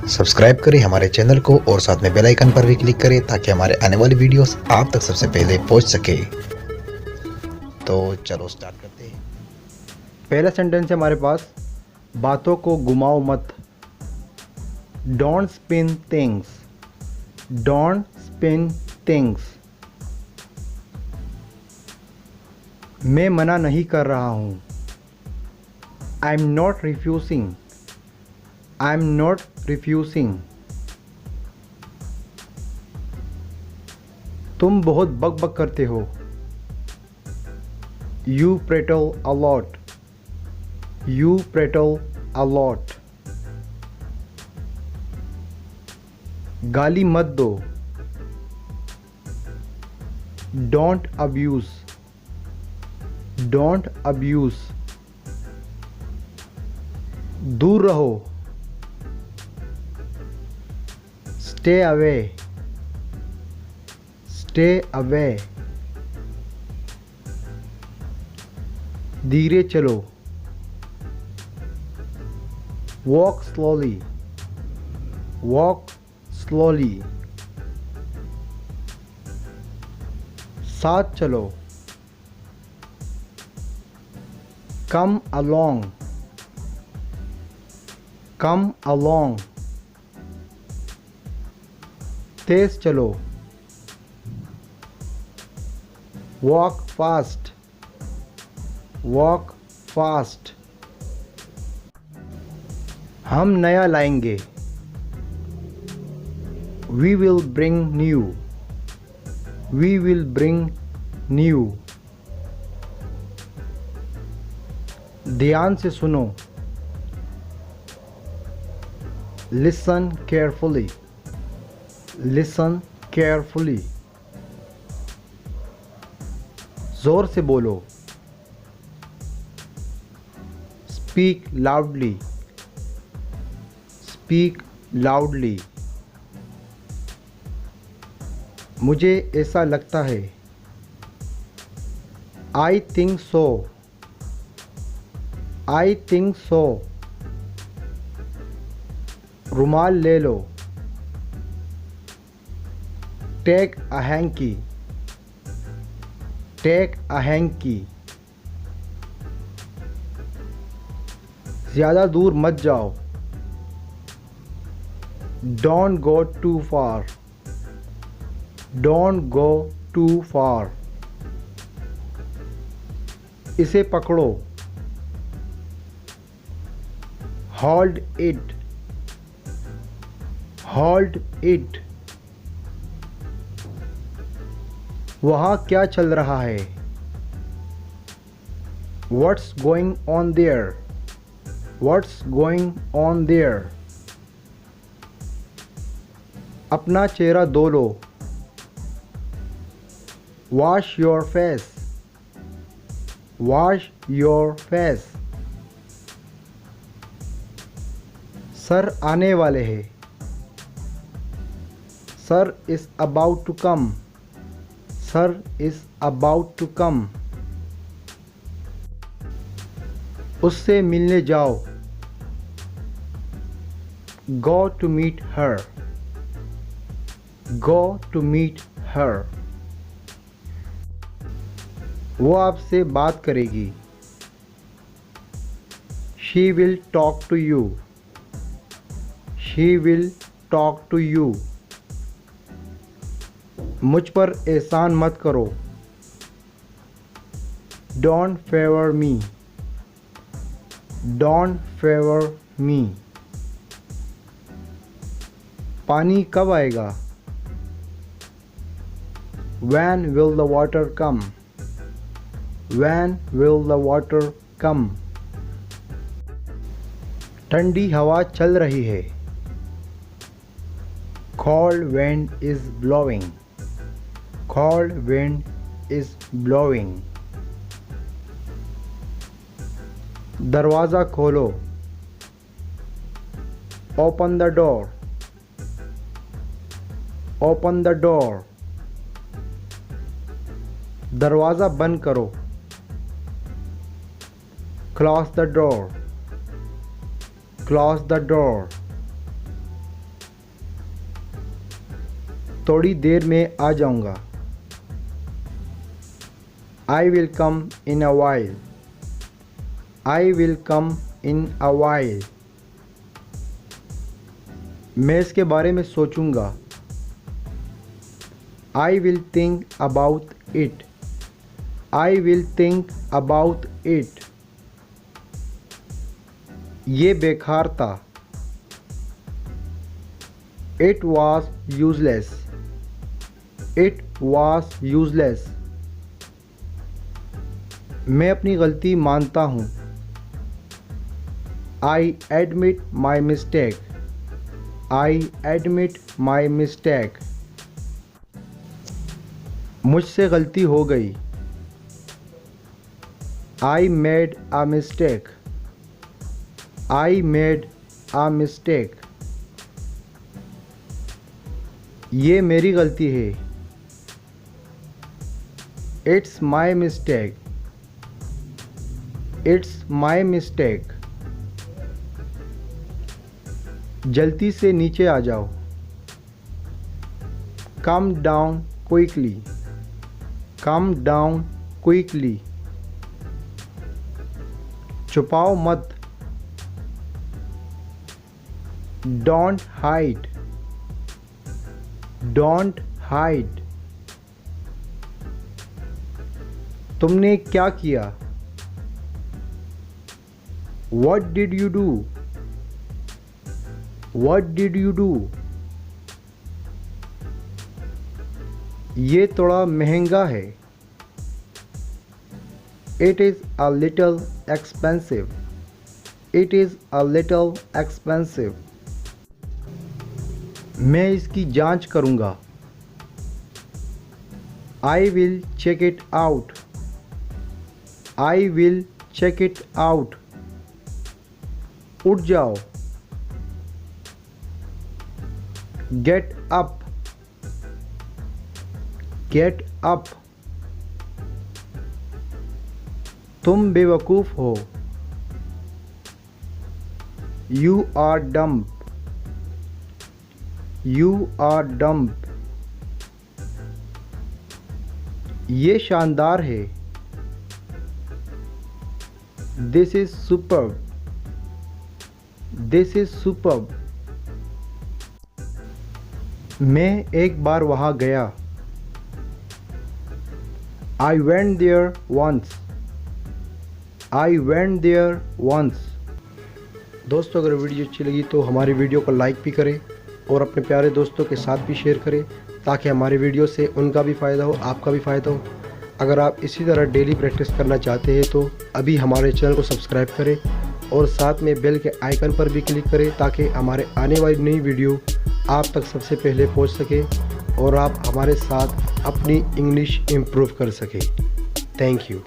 Subscribe करें हमारे channel को और साथ में बेल आइकन पर भी क्लिक करें ताकि हमारे आने वाली वीडियोस आप तक सबसे पहले पहुंच सके। तो चलो स्टार्ट करते हैं। पहला सेंटेंस है हमारे पास, बातों को घुमाओ मत। Don't spin things, don't spin things. मैं मना नहीं कर रहा हूँ। I am not refusing, I am not refusing. तुम बहुत बकबक करते हो। You prattle a lot, you prattle a lot. गाली मत दो। Don't abuse, don't abuse. दूर रहो। Stay away, stay away. धीरे चलो। Walk slowly, walk slowly. साथ चलो। Come along, come along. तेज चलो। Walk fast, walk fast. हम नया लाएंगे। We will bring new, we will bring new. ध्यान से सुनो। Listen carefully, listen carefully. जोर से बोलो। Speak loudly, speak loudly. मुझे ऐसा लगता है। I think so, I think so. रुमाल ले लो। Take a hanky, take a hanky. ज़्यादा दूर मत जाओ। Don't go too far, don't go too far. इसे पकड़ो। Hold it, hold it. वहाँ क्या चल रहा है? What's going on there, what's going on there. अपना चेहरा धो लो। Wash your face, wash your face. Sir आने वाले हैं। Sir is about to come, sir is about to come. उससे मिलने जाओ। Go to meet her, go to meet her. वो आपसे बात करेगी। She will talk to you, she will talk to you. मुझ पर एहसान मत करो। Don't favour me, don't favour me. पानी कब आएगा? When will the water come? When will the water come? ठंडी हवा चल रही है। Cold wind is blowing, cold wind is blowing. दरवाज़ा खोलो। Open the door, open the door. दरवाज़ा बंद करो। Close the door, close the door. थोड़ी देर में आ जाऊँगा। I will come in a while. I will come in a while. मैं इसके बारे में सोचूंगा। I will think about it. I will think about it. ये बेकार था। It was useless. It was useless. मैं अपनी गलती मानता हूँ। I admit my mistake. I admit my mistake. मुझसे गलती हो गई। I made a mistake. I made a mistake. ये मेरी गलती है। It's my mistake. It's my mistake. जल्दी से नीचे आ जाओ। Come down quickly. Come down quickly. छुपाओ मत। Don't hide. Don't hide. तुमने क्या किया? What did you do? What did you do? ये थोड़ा महंगा है। It is a little expensive. It is a little expensive. मैं इसकी जांच करूँगा। I will check it out. I will check it out. उठ जाओ। Get up. Get up. तुम बेवकूफ़ हो। You are dumb. You are dumb. ये शानदार है। This is superb. This is superb. मैं एक बार वहाँ गया। I went there once. I went there once. दोस्तों, अगर वीडियो अच्छी लगी तो हमारी वीडियो को लाइक भी करें और अपने प्यारे दोस्तों के साथ भी शेयर करें, ताकि हमारी वीडियो से उनका भी फ़ायदा हो, आपका भी फ़ायदा हो। अगर आप इसी तरह डेली प्रैक्टिस करना चाहते हैं तो अभी हमारे चैनल को सब्सक्राइब करें और साथ में बेल के आइकन पर भी क्लिक करें, ताकि हमारे आने वाली नई वीडियो आप तक सबसे पहले पहुंच सके और आप हमारे साथ अपनी इंग्लिश इम्प्रूव कर सकें। Thank you.